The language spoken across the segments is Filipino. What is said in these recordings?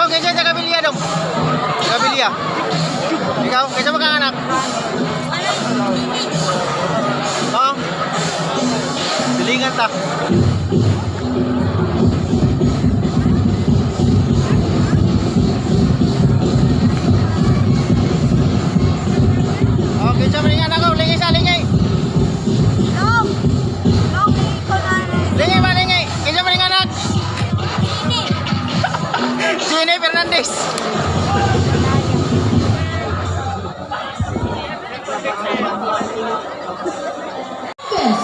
Dong, kaysa sa Kabilya dong. Kabilya. Ikaw, kaysa mo kang anak? Oo. Bilingan ta. Okay, sa malingan ako. Lingay sa lingay. Long, lingay ko na rin. Lingay ba lingay? Kaysa malingan anak? Jenny Fernandez.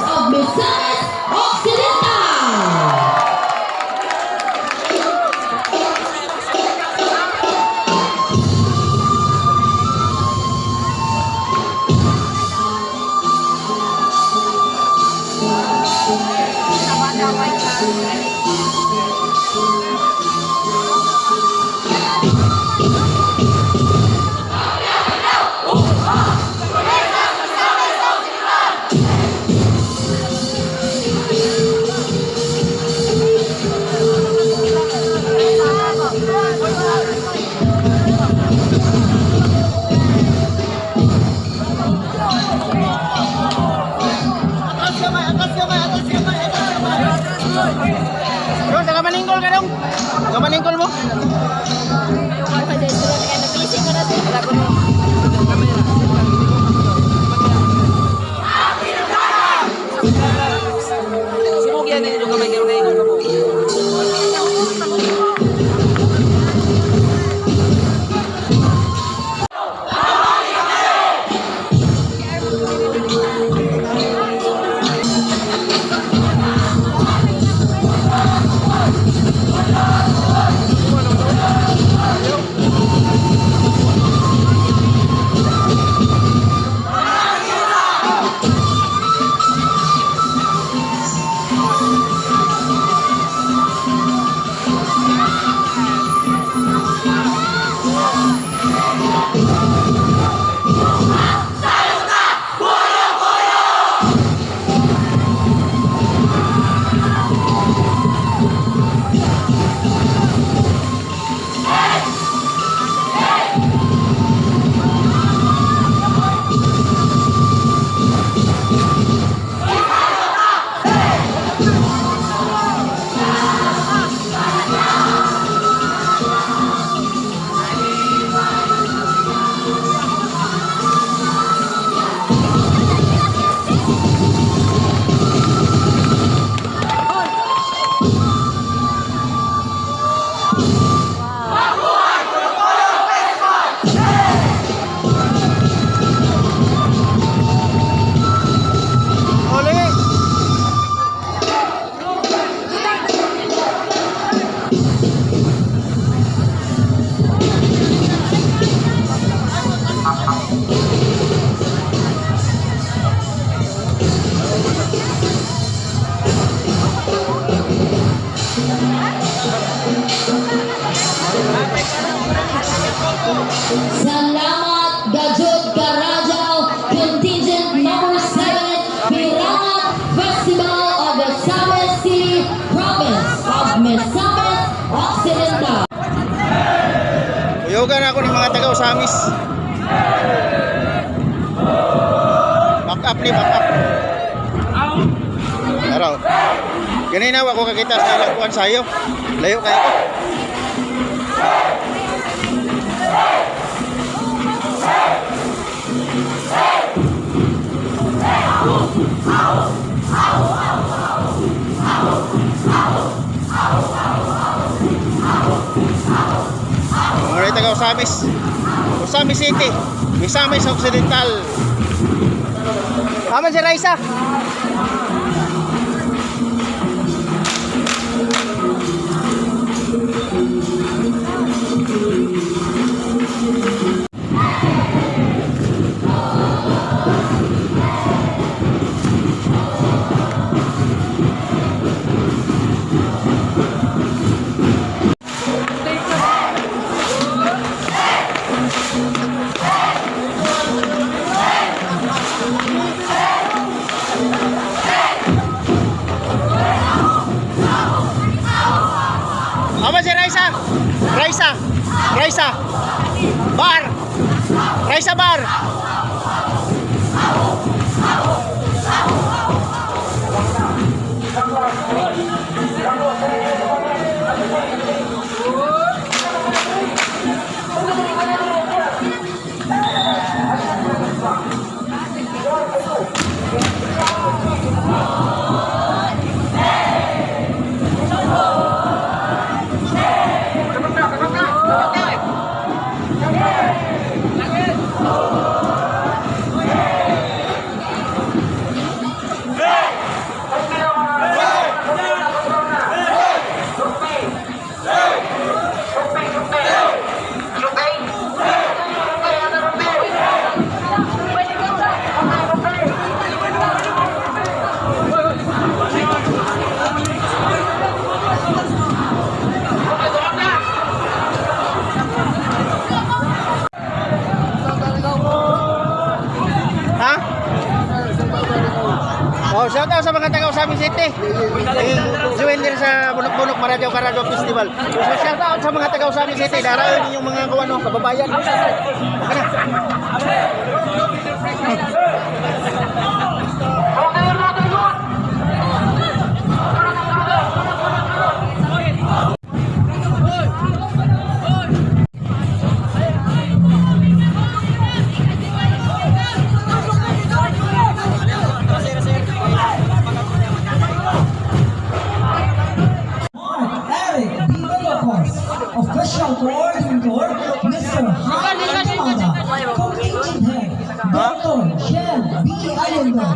Of Misamis Occidental. Dong, taga maningkol ka dong. Taga maningkol mo. Salamat Gajud Karajaw Contingent number 7 Piranha Festival of the Misamis City Province of Misamis Occidental. Uyogan ako ng mga taga Usamis. Back up ni back up. Araw. Ganina ako kakita sa lagpuan sayo. Layo kayo ko. Mga taga Usamis. Usamis City. Misamis Occidental. Aman si Raisa. Raisa. Bar. Raisa bar. Ha? Oh, shout out sa mga taga Usami City. Join din sa Bunok-Bunok Maradyo Carado Festival. So, shout out sa mga taga Usami City. Darayo ninyong mga kababayan. Okay na. Eric Developers, official coordinator, Mr. Hannah Community Head, Dr. Jen B. Allender,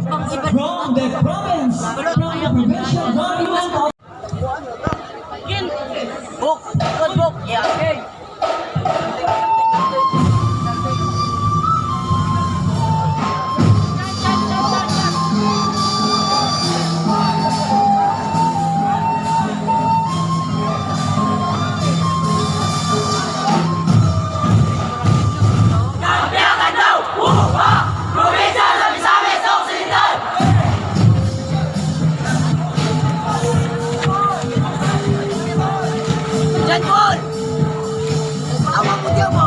from the province, from the provincial government of Book. Good book. Yeah. Jan Paul! Awa mo diyan mo!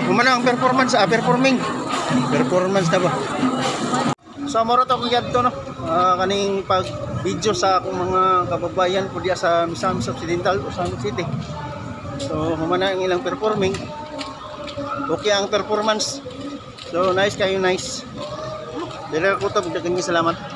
Humana ang performance, performance na ba? So moro to kung yadto no. Kaning pag video sa akong mga kababayan po diya sa Misamis Occidental, Usami City. So humana ang ilang performing. Okay ang performance. So nice kayo, nice. Dili ko to, daghang salamat.